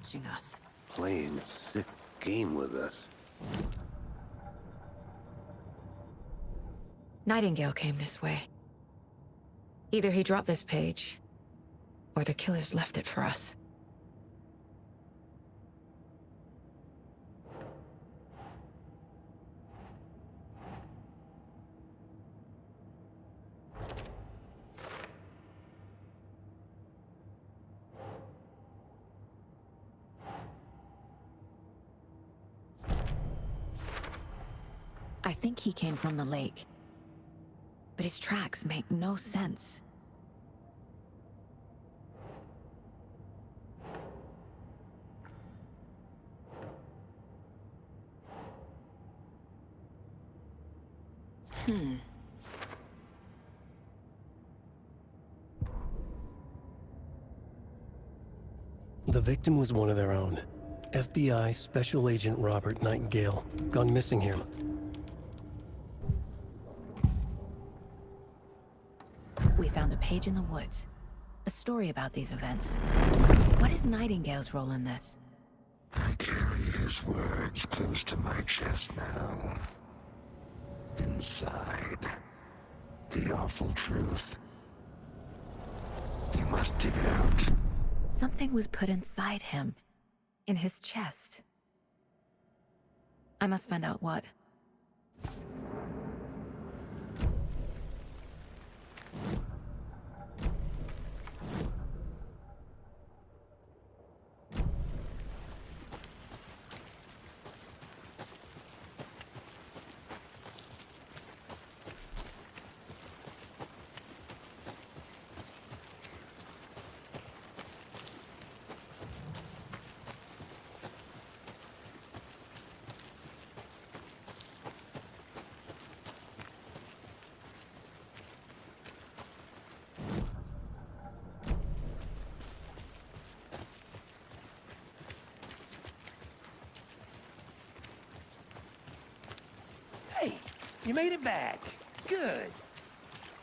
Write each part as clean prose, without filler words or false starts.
watching us. Playing a sick game with us. Nightingale came this way. Either he dropped this page, or the killers left it for us. I think he came from the lake. But his tracks make no sense. The victim was one of their own. FBI Special Agent Robert Nightingale, gone missing here. We found a page in the woods. A story about these events. What is Nightingale's role in this? I carry his words close to my chest now. Inside, the awful truth. You must dig it out. Something was put inside him. In his chest. I must find out what. Hey, you made it back. Good.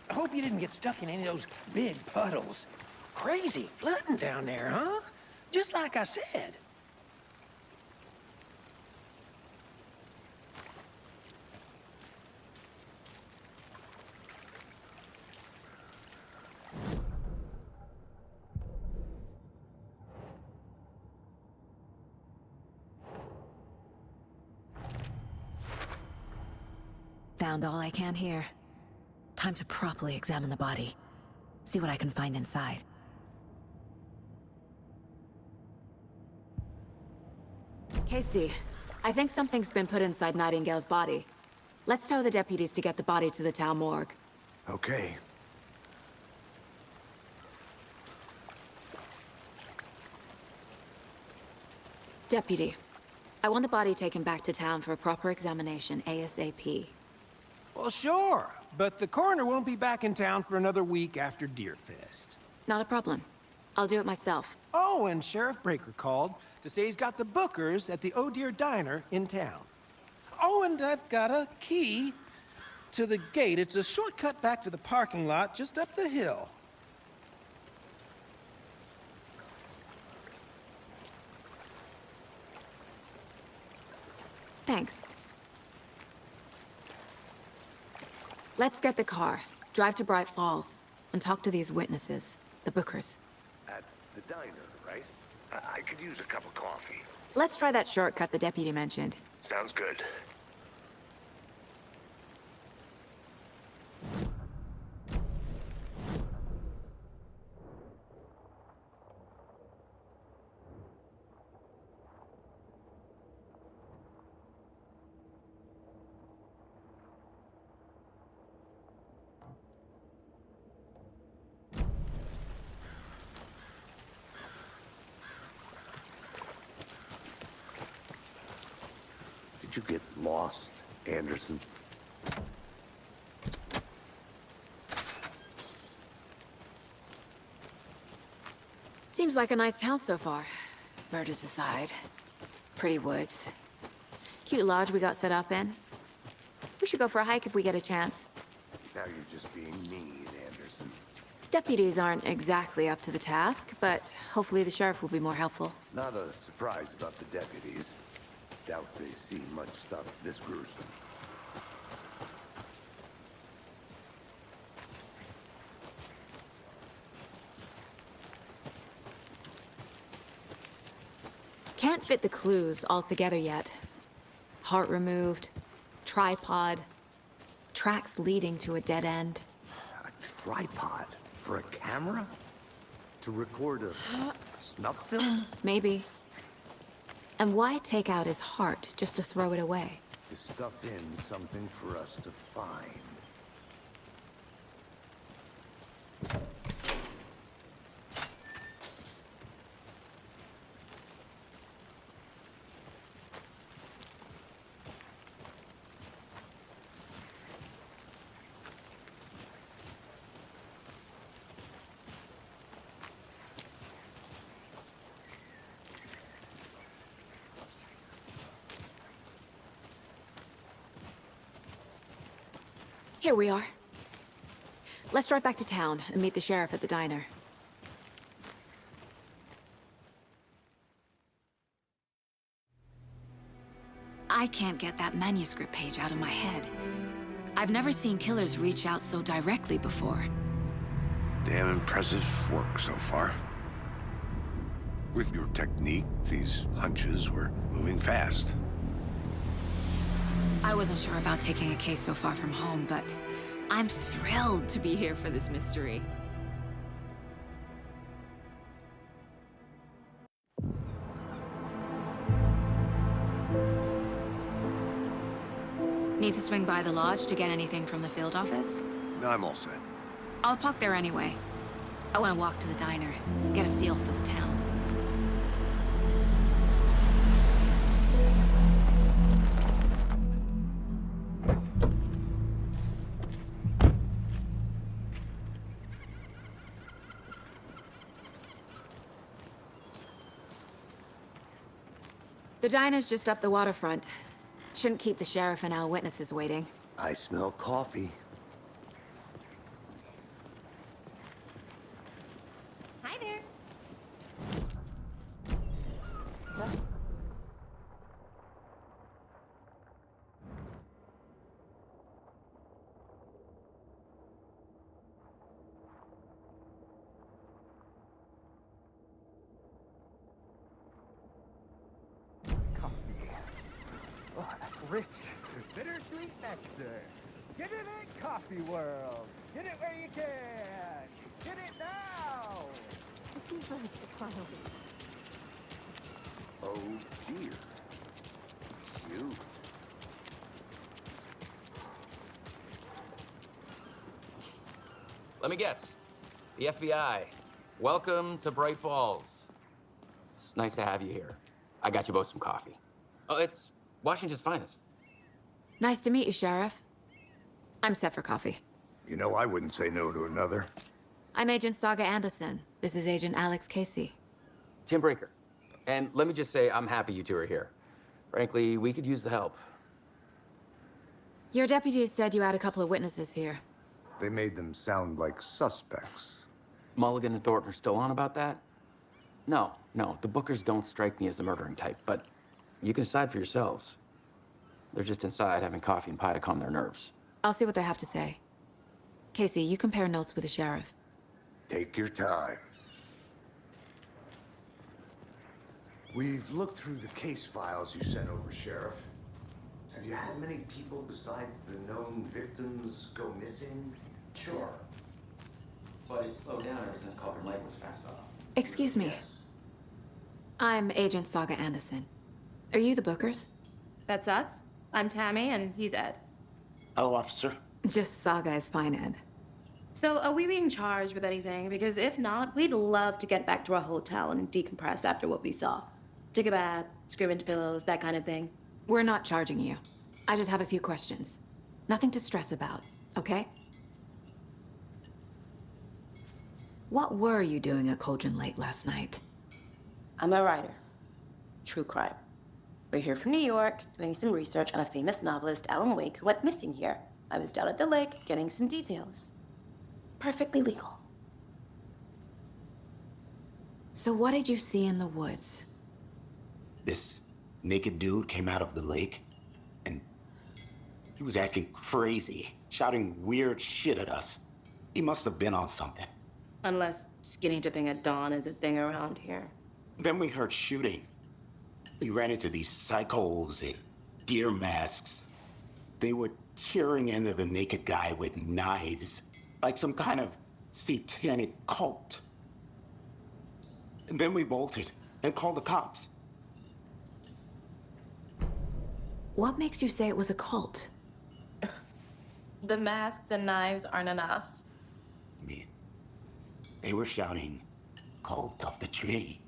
I hope you didn't get stuck in any of those big puddles. Crazy flooding down there, huh? Just like I said. Found all I can here. Time to properly examine the body. See what I can find inside. Casey, I think something's been put inside Nightingale's body. Let's tell the deputies to get the body to the town morgue. Okay. Deputy, I want the body taken back to town for a proper examination ASAP. Well, sure, but the coroner won't be back in town for another week after Deerfest. Not a problem. I'll do it myself. Oh, and Sheriff Breaker called to say he's got the Bookers at the Oh Deer Diner in town. Oh, and I've got a key to the gate. It's a shortcut back to the parking lot just up the hill. Thanks. Let's get the car, drive to Bright Falls, and talk to these witnesses, the Bookers. At the diner, right? I could use a cup of coffee. Let's try that shortcut the deputy mentioned. Sounds good. Did you get lost, Anderson? Seems like a nice town so far. Murders aside. Pretty woods. Cute lodge we got set up in. We should go for a hike if we get a chance. Now you're just being mean, Anderson. Deputies aren't exactly up to the task, but hopefully the sheriff will be more helpful. Not a surprise about the deputies. Doubt they see much stuff this gruesome. Can't fit the clues all together yet. Heart removed, tripod, tracks leading to a dead end. A tripod for a camera? To record a snuff film? Maybe. And why take out his heart just to throw it away? To stuff in something for us to find. Here we are. Let's drive back to town and meet the sheriff at the diner. I can't get that manuscript page out of my head. I've never seen killers reach out so directly before. Damn impressive work so far. With your technique, these hunches were moving fast. I wasn't sure about taking a case so far from home, but I'm thrilled to be here for this mystery. Need to swing by the lodge to get anything from the field office? I'm all set. I'll park there anyway. I want to walk to the diner, get a feel for the town. The diner's just up the waterfront. Shouldn't keep the sheriff and our witnesses waiting. I smell coffee. Hi there. Oh, that's rich, bittersweet nectar. Get it in Coffee World. Get it where you can. Get it now. Oh dear. Cute. Let me guess. The FBI. Welcome to Bright Falls. It's nice to have you here. I got you both some coffee. Oh, it's Washington's finest. Nice to meet you, Sheriff. I'm set for coffee. You know, I wouldn't say no to another. I'm Agent Saga Anderson. This is Agent Alex Casey. Tim Brinker. And let me just say, I'm happy you two are here. Frankly, we could use the help. Your deputies said you had a couple of witnesses here. They made them sound like suspects. Mulligan and Thornton are still on about that? No, the Bookers don't strike me as the murdering type, but you can decide for yourselves. They're just inside having coffee and pie to calm their nerves. I'll see what they have to say. Casey, you compare notes with the sheriff. Take your time. We've looked through the case files you sent over, Sheriff. Have you had many people besides the known victims go missing? Sure. But it's slowed down ever since Culver Lake was fenced off. Excuse me. Yes. I'm Agent Saga Anderson. Are you the Bookers? That's us. I'm Tammy, and he's Ed. Hello, officer. Just Saga is fine, Ed. So, are we being charged with anything? Because if not, we'd love to get back to our hotel and decompress after what we saw. Take a bath, scream into pillows, that kind of thing. We're not charging you. I just have a few questions. Nothing to stress about, okay? What were you doing at Cauldron Lake last night? I'm a writer. True crime. We're here from New York, doing some research on a famous novelist, Alan Wake, who went missing here. I was down at the lake, getting some details. Perfectly legal. So what did you see in the woods? This naked dude came out of the lake, and he was acting crazy, shouting weird shit at us. He must have been on something. Unless skinny dipping at dawn is a thing around here. Then we heard shooting. We ran into these psychos in deer masks. They were tearing into the naked guy with knives, like some kind of satanic cult. And then we bolted and called the cops. What makes you say it was a cult? The masks and knives aren't enough. I mean, they were shouting, "Cult of the tree,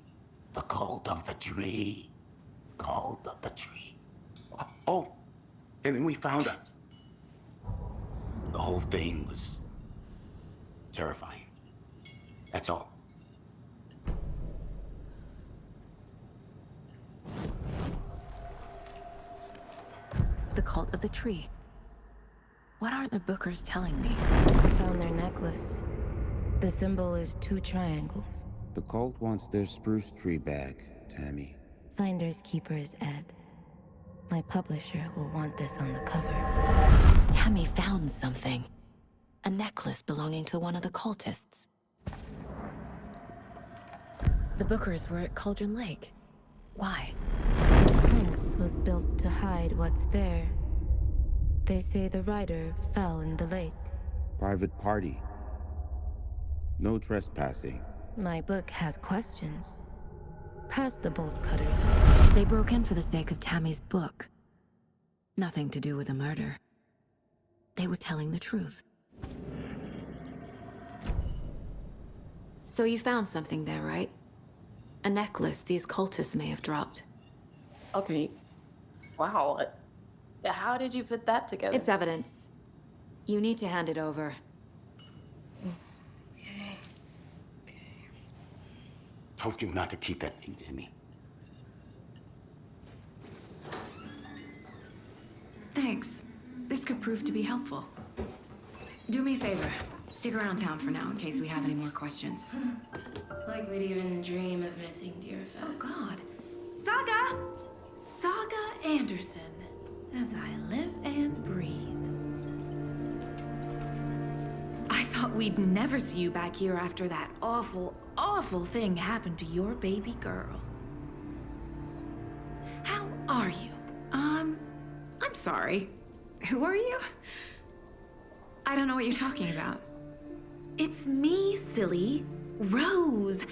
the cult of the tree, cult of the tree." Oh, and then we found out. The whole thing was terrifying. That's all. The cult of the tree. What aren't the Bookers telling me? I found their necklace. The symbol is 2 triangles. The cult wants their spruce tree back, Tammy. Finders keepers, Ed. My publisher will want this on the cover. Tammy found something. A necklace belonging to one of the cultists. The Bookers were at Cauldron Lake. Why? The fence was built to hide what's there. They say the rider fell in the lake. Private party. No trespassing. My book has questions. Past the bolt cutters. They broke in for the sake of Tammy's book. Nothing to do with the murder. They were telling the truth. So you found something there, right? A necklace these cultists may have dropped. Okay. Wow. How did you put that together? It's evidence. You need to hand it over. Okay. Told you not to keep that thing to me. Thanks. This could prove to be helpful. Do me a favor. Stick around town for now in case we have any more questions. Like we'd even dream of missing Deerfest. Oh, God. Saga! Saga Anderson. As I live and breathe. I thought we'd never see you back here after that awful, awful thing happened to your baby girl. How are you? I'm sorry. Who are you? I don't know what you're talking about. It's me, silly. Rose.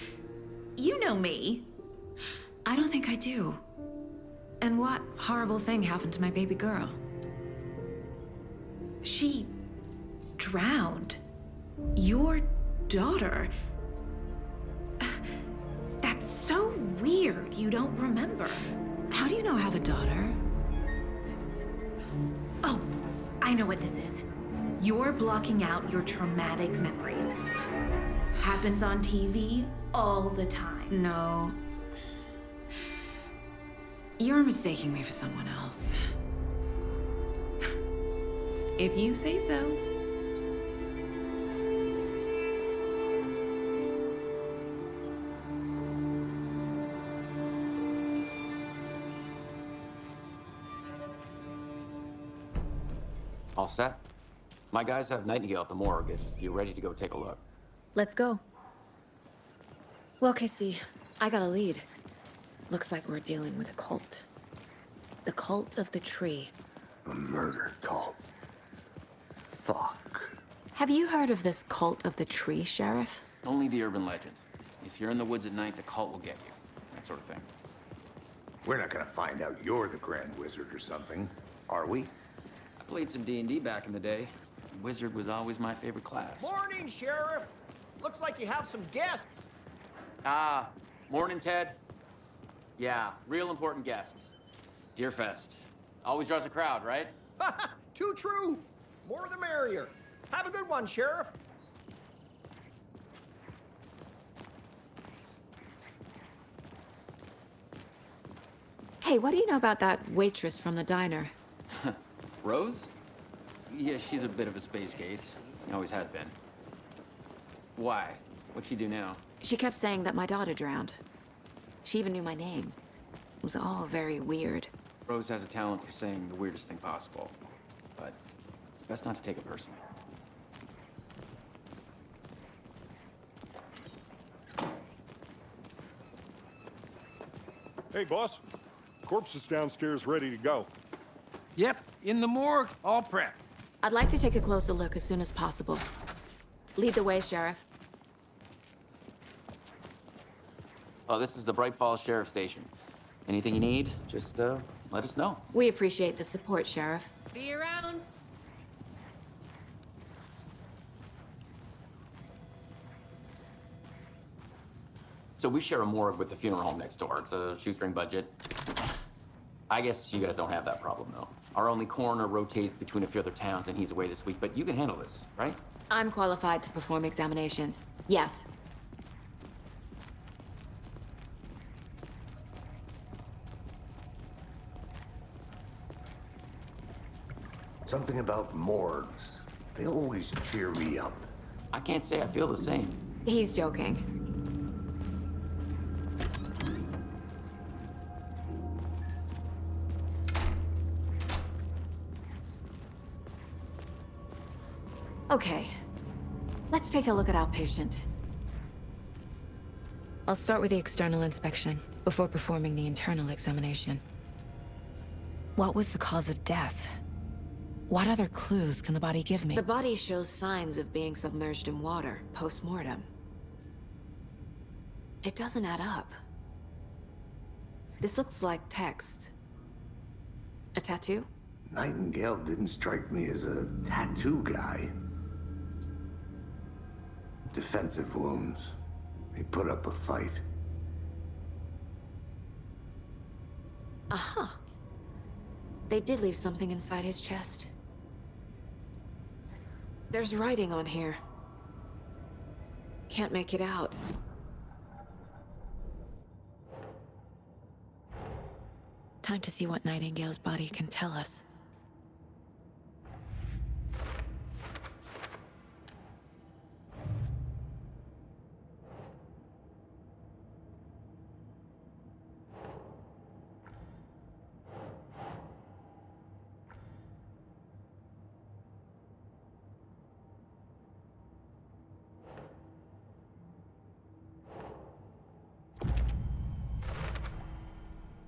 You know me. I don't think I do. And what horrible thing happened to my baby girl? She drowned. Your daughter. That's so weird you don't remember. How do you know I have a daughter? Oh, I know what this is. You're blocking out your traumatic memories. Happens on TV all the time. No. You're mistaking me for someone else. If you say so. All set? My guys have Nightingale at the morgue if you're ready to go take a look. Let's go. Well, Casey, I got a lead. Looks like we're dealing with a cult. The cult of the tree. A murder cult. Fuck. Have you heard of this cult of the tree, Sheriff? Only the urban legend. If you're in the woods at night, the cult will get you. That sort of thing. We're not gonna find out you're the Grand Wizard or something, are we? I played some D&D back in the day. Wizard was always my favorite class. Morning, Sheriff. Looks like you have some guests. Ah, morning, Ted. Yeah, real important guests. Deerfest. Always draws a crowd, right? Too true. More the merrier. Have a good one, Sheriff. Hey, what do you know about that waitress from the diner? Rose? Yeah, she's a bit of a space case. Always has been. Why? What'd she do now? She kept saying that my daughter drowned. She even knew my name. It was all very weird. Rose has a talent for saying the weirdest thing possible, but it's best not to take it personally. Hey, boss. Corpse is downstairs ready to go. Yep, in the morgue, all prepped. I'd like to take a closer look as soon as possible. Lead the way, Sheriff. Oh, this is the Bright Falls Sheriff Station. Anything you need, just let us know. We appreciate the support, Sheriff. See you around. So we share a morgue with the funeral home next door. It's a shoestring budget. I guess you guys don't have that problem, though. Our only coroner rotates between a few other towns, and he's away this week, but you can handle this, right? I'm qualified to perform examinations. Yes. Something about morgues. They always cheer me up. I can't say I feel the same. He's joking. Okay. Let's take a look at our patient. I'll start with the external inspection before performing the internal examination. What was the cause of death? What other clues can the body give me? The body shows signs of being submerged in water post-mortem. It doesn't add up. This looks like text. A tattoo? Nightingale didn't strike me as a tattoo guy. Defensive wounds. He put up a fight. Aha. They did leave something inside his chest. There's writing on here. Can't make it out. Time to see what Nightingale's body can tell us.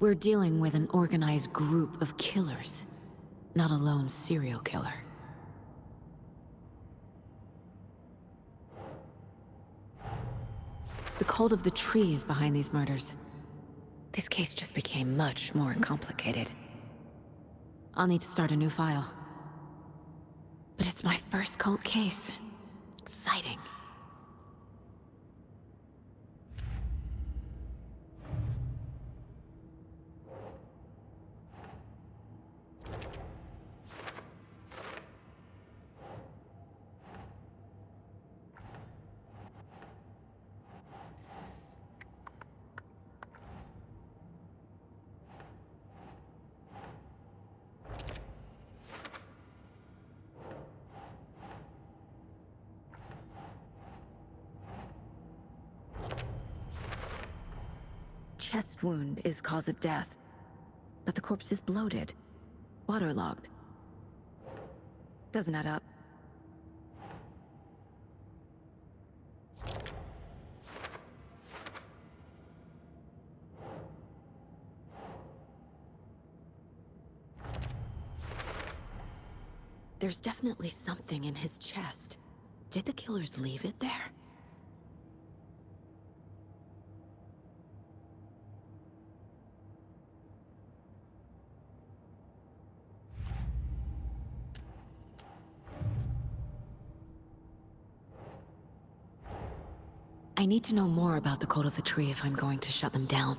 We're dealing with an organized group of killers, not a lone serial killer. The cult of the tree is behind these murders. This case just became much more complicated. I'll need to start a new file. But it's my first cult case. Exciting. Chest wound is cause of death, but the corpse is bloated, waterlogged. Doesn't add up. There's definitely something in his chest. Did the killers leave it there? I need to know more about the Cult of the Tree if I'm going to shut them down.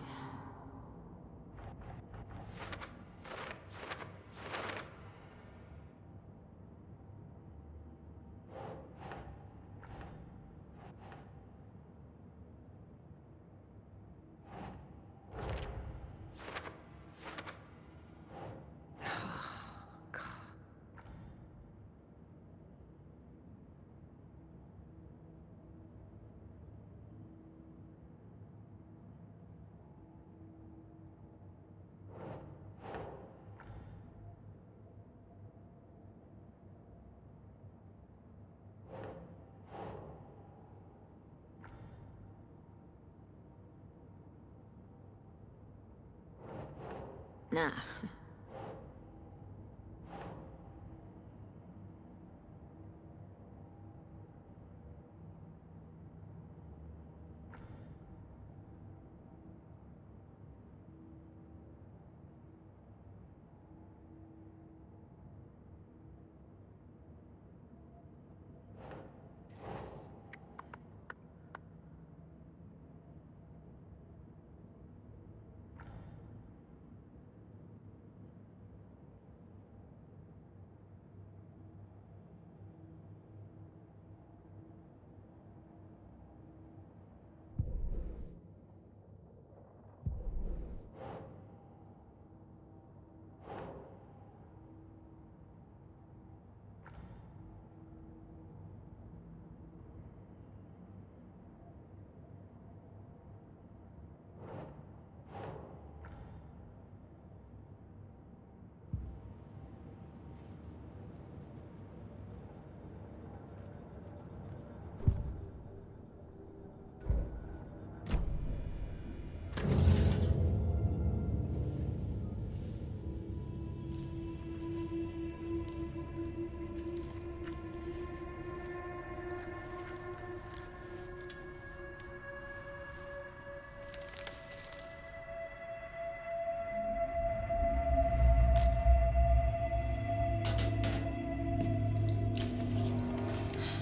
Nah.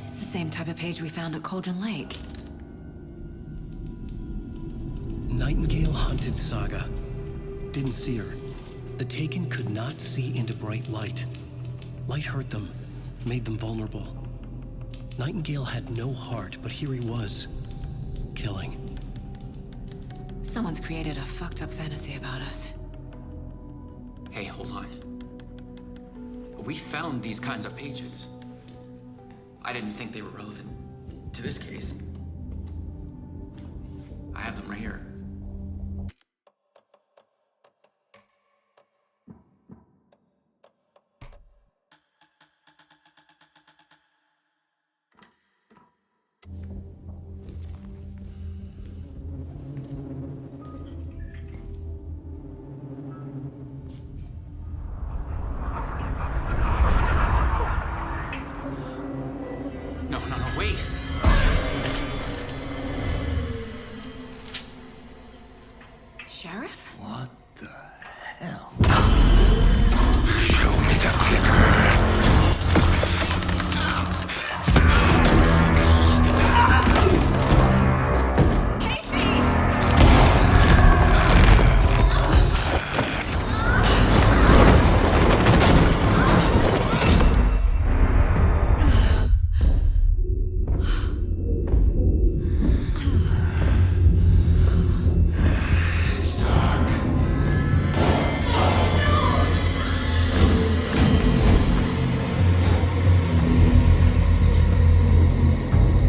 It's the same type of page we found at Cauldron Lake. Nightingale Hunted Saga. Didn't see her. The Taken could not see into bright light. Light hurt them, made them vulnerable. Nightingale had no heart, but here he was, killing. Someone's created a fucked up fantasy about us. Hey, hold on. We found these kinds of pages. I didn't think they were relevant to this case. I have them right here. No, wait! Sheriff? What the hell? Show me the clicker.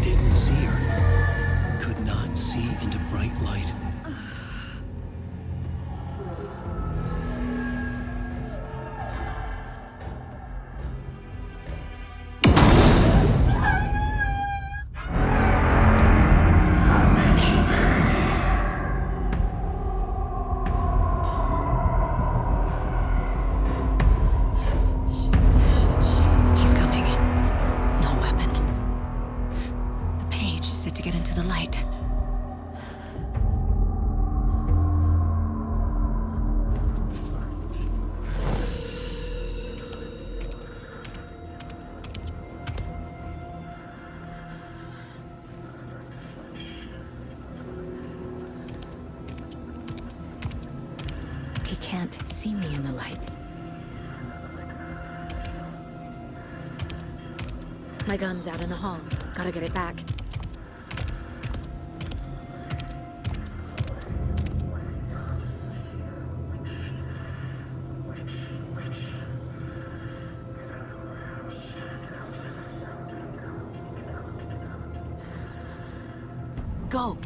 Didn't see her. Could not see into bright light. He's coming. No weapon. The page set to get into the light. He can't see me in the light. My gun's out in the hall. Gotta get it back. Go!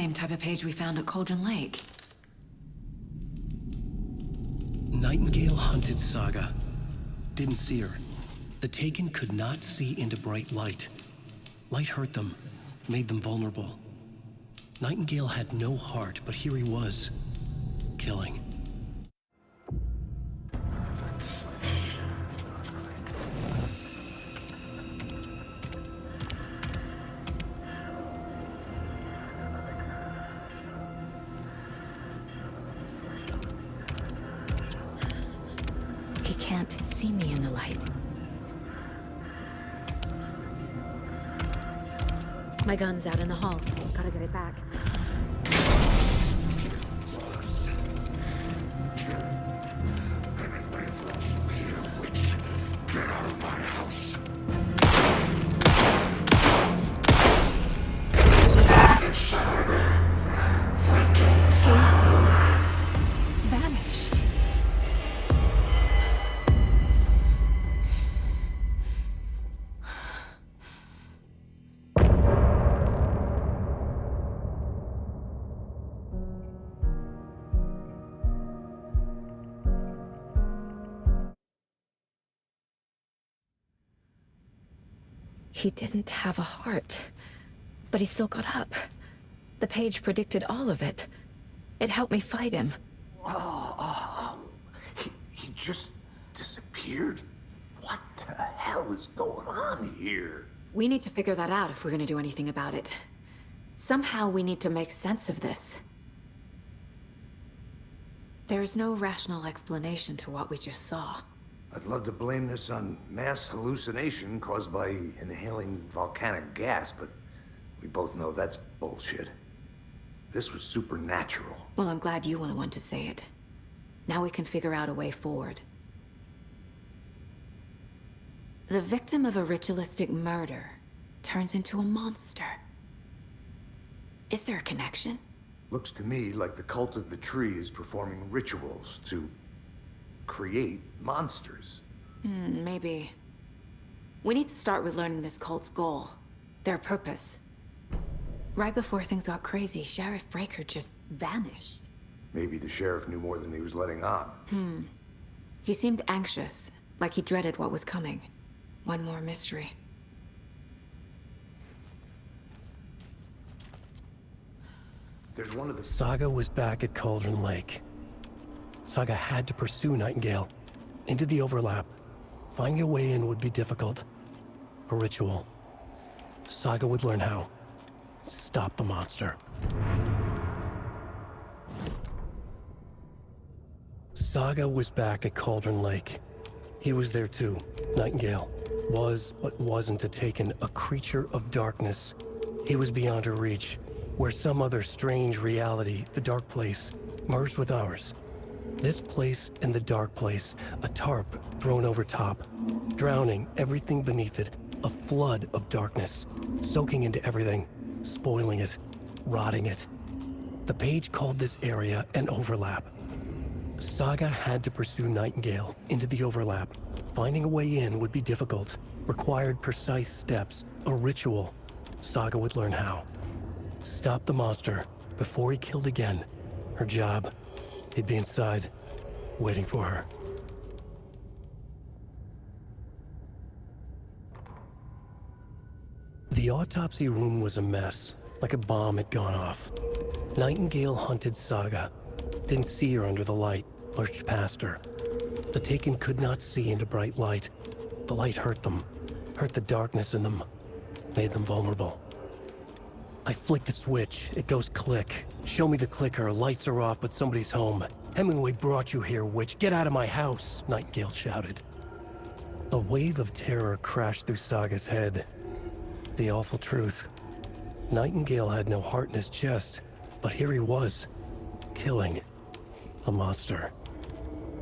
same type of page we found at Cauldron Lake. Nightingale hunted Saga. Didn't see her. The Taken could not see into bright light. Light hurt them, made them vulnerable. Nightingale had no heart, but here he was, killing. He can't see me in the light. My gun's out in the hall. Gotta get it back. Get out of my house. Vanished. He didn't have a heart, but he still got up. The page predicted all of it. It helped me fight him. He just disappeared? What the hell is going on here? We need to figure that out if we're gonna do anything about it. Somehow we need to make sense of this. There's no rational explanation to what we just saw. I'd love to blame this on mass hallucination caused by inhaling volcanic gas, but we both know that's bullshit. This was supernatural. Well, I'm glad you were the one to say it. Now we can figure out a way forward. The victim of a ritualistic murder turns into a monster. Is there a connection? Looks to me like the cult of the tree is performing rituals to create monsters. Maybe. We need to start with learning this cult's goal. Their purpose. Right before things got crazy, Sheriff Breaker just vanished. Maybe the sheriff knew more than he was letting on. He seemed anxious, like he dreaded what was coming. One more mystery. There's one of the... Saga was back at Cauldron Lake. Saga had to pursue Nightingale. Into the overlap. Finding a way in would be difficult. A ritual. Saga would learn how. Stop the monster. Saga was back at Cauldron Lake. He was there too. Nightingale. Was, but wasn't a Taken, a creature of darkness. He was beyond her reach, where some other strange reality, the dark place, merged with ours. This place and the dark place, a tarp thrown over top, drowning everything beneath it, a flood of darkness, soaking into everything, spoiling it, rotting it. The page called this area an overlap. Saga had to pursue Nightingale into the overlap. Finding a way in would be difficult, required precise steps, a ritual. Saga would learn how. Stop the monster before he killed again. Her job. He'd be inside, waiting for her. The autopsy room was a mess, like a bomb had gone off. Nightingale hunted Saga. Didn't see her under the light, lurched past her. The Taken could not see into bright light. The light hurt them, hurt the darkness in them, made them vulnerable. I flick the switch, it goes click. Show me the clicker, lights are off, but somebody's home. Hemingway brought you here, witch. Get out of my house, Nightingale shouted. A wave of terror crashed through Saga's head. The awful truth. Nightingale had no heart in his chest, but here he was, killing a monster.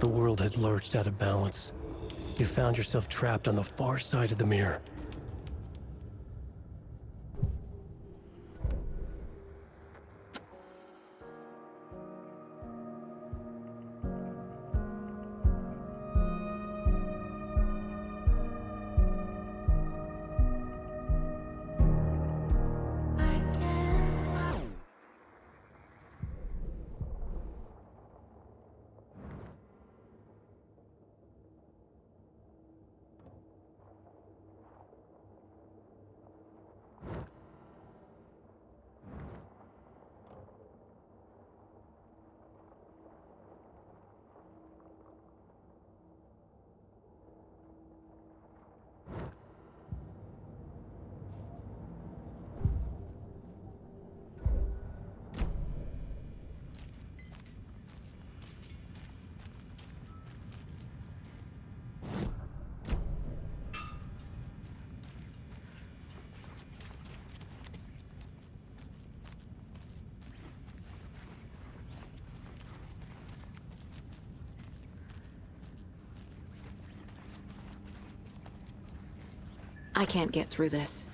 The world had lurched out of balance. You found yourself trapped on the far side of the mirror. I can't get through this.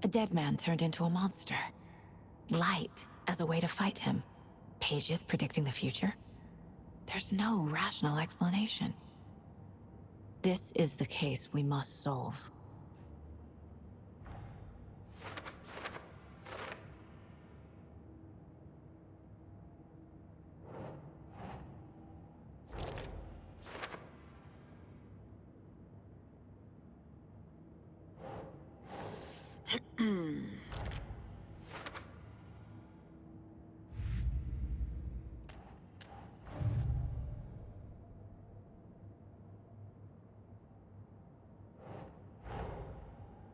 A dead man turned into a monster. Light as a way to fight him. Pages predicting the future? There's no rational explanation. This is the case we must solve.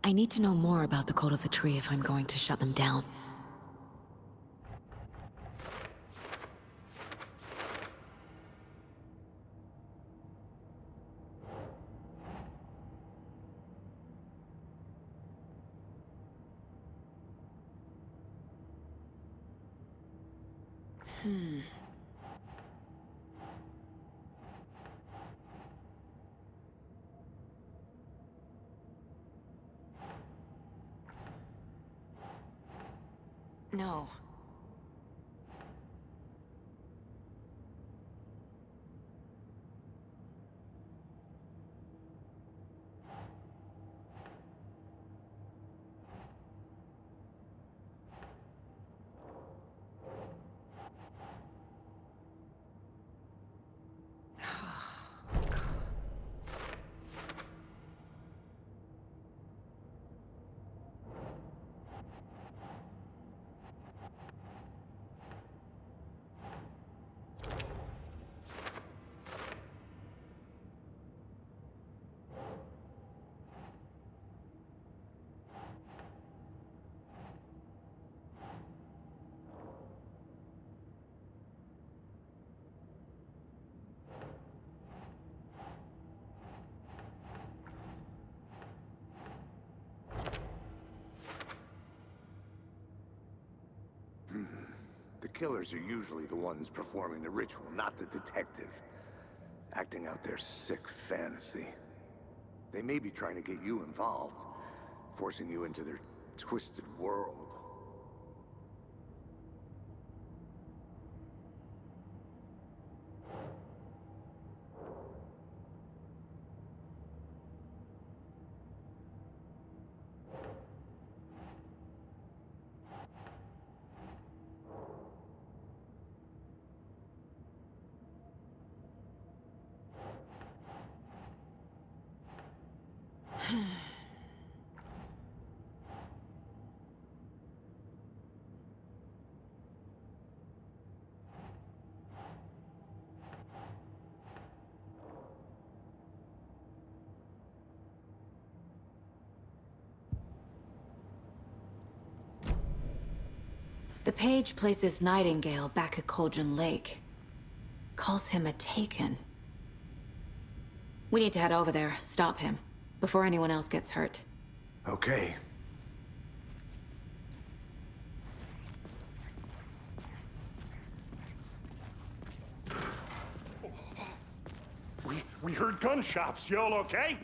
I need to know more about the Code of the Tree if I'm going to shut them down. No. The killers are usually the ones performing the ritual, not the detective. Acting out their sick fantasy. They may be trying to get you involved, forcing you into their twisted world. The page places Nightingale back at Cauldron Lake. Calls him a Taken. We need to head over there, stop him, before anyone else gets hurt. Okay. We heard gunshots. Y'all okay?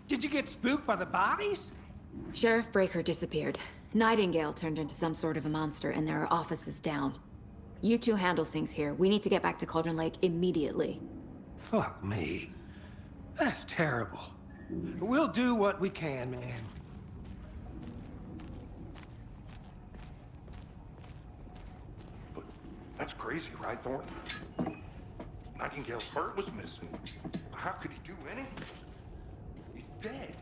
Did you get spooked by the bodies? Sheriff Breaker disappeared. Nightingale turned into some sort of a monster, and there are offices down. You two handle things here. We need to get back to Cauldron Lake immediately. Fuck me. That's terrible. We'll do what we can, man. But that's crazy, right, Thornton? Nightingale's heart was missing. How could he do anything? He's dead.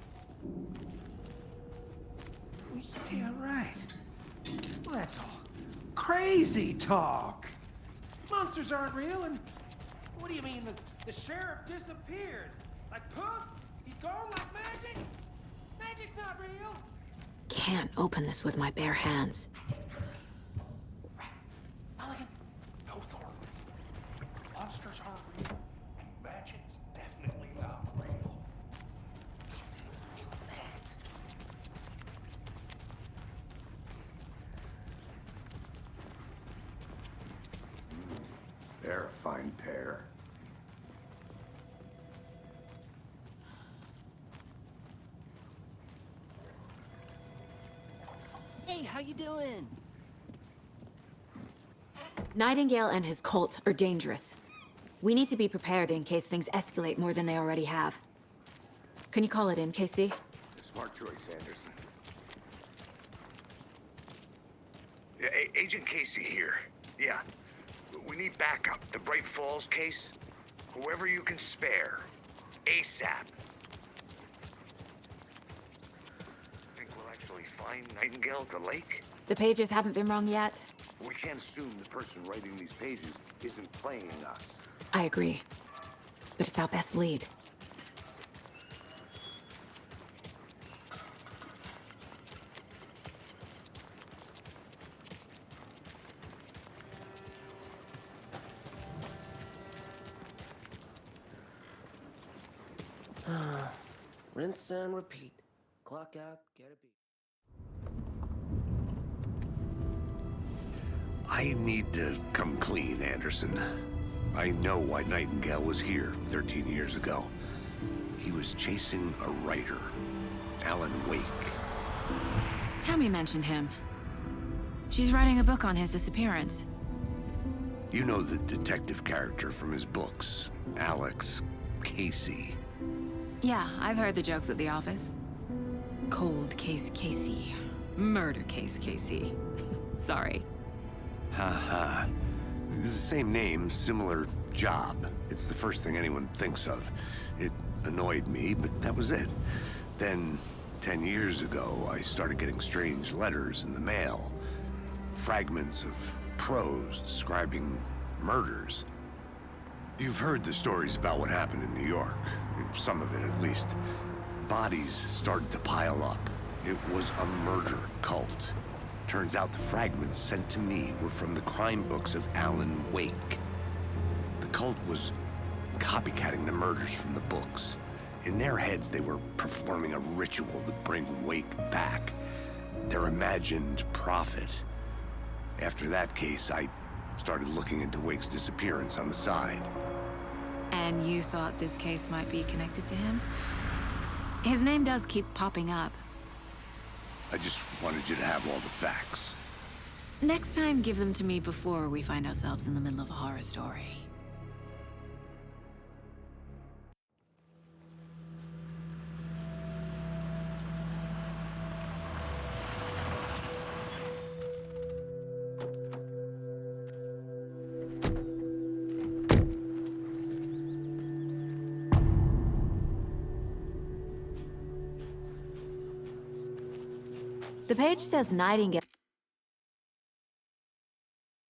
Yeah, right. Well, that's all crazy talk. Monsters aren't real, and what do you mean the sheriff disappeared? Like poof? He's gone like magic? Magic's not real. Can't open this with my bare hands. No, Thornton. Monsters aren't real. Magic's definitely not real. They're a fine pair. Hey, how you doing? Nightingale and his cult are dangerous. We need to be prepared in case things escalate more than they already have. Can you call it in, Casey? Smart choice, Anderson. Yeah, Agent Casey here. Yeah. We need backup. The Bright Falls case. Whoever you can spare. ASAP. Think we'll actually find Nightingale at the lake? The pages haven't been wrong yet. We can't assume the person writing these pages isn't playing us. I agree. But it's our best lead. Rinse and repeat. Clock out, get a beat. I need to come clean, Anderson. I know why Nightingale was here 13 years ago. He was chasing a writer, Alan Wake. Tammy mentioned him. She's writing a book on his disappearance. You know the detective character from his books, Alex Casey. Yeah, I've heard the jokes at the office. Cold case Casey. Murder case Casey. Sorry. Ha. It's the same name, similar job. It's the first thing anyone thinks of. It annoyed me, but that was it. Then, 10 years ago, I started getting strange letters in the mail. Fragments of prose describing murders. You've heard the stories about what happened in New York. Some of it, at least. Bodies started to pile up. It was a murder cult. Turns out the fragments sent to me were from the crime books of Alan Wake. The cult was copycatting the murders from the books. In their heads, they were performing a ritual to bring Wake back. Their imagined prophet. After that case, I started looking into Wake's disappearance on the side. And you thought this case might be connected to him? His name does keep popping up. I just wanted you to have all the facts. Next time, give them to me before we find ourselves in the middle of a horror story. The page says Nightingale.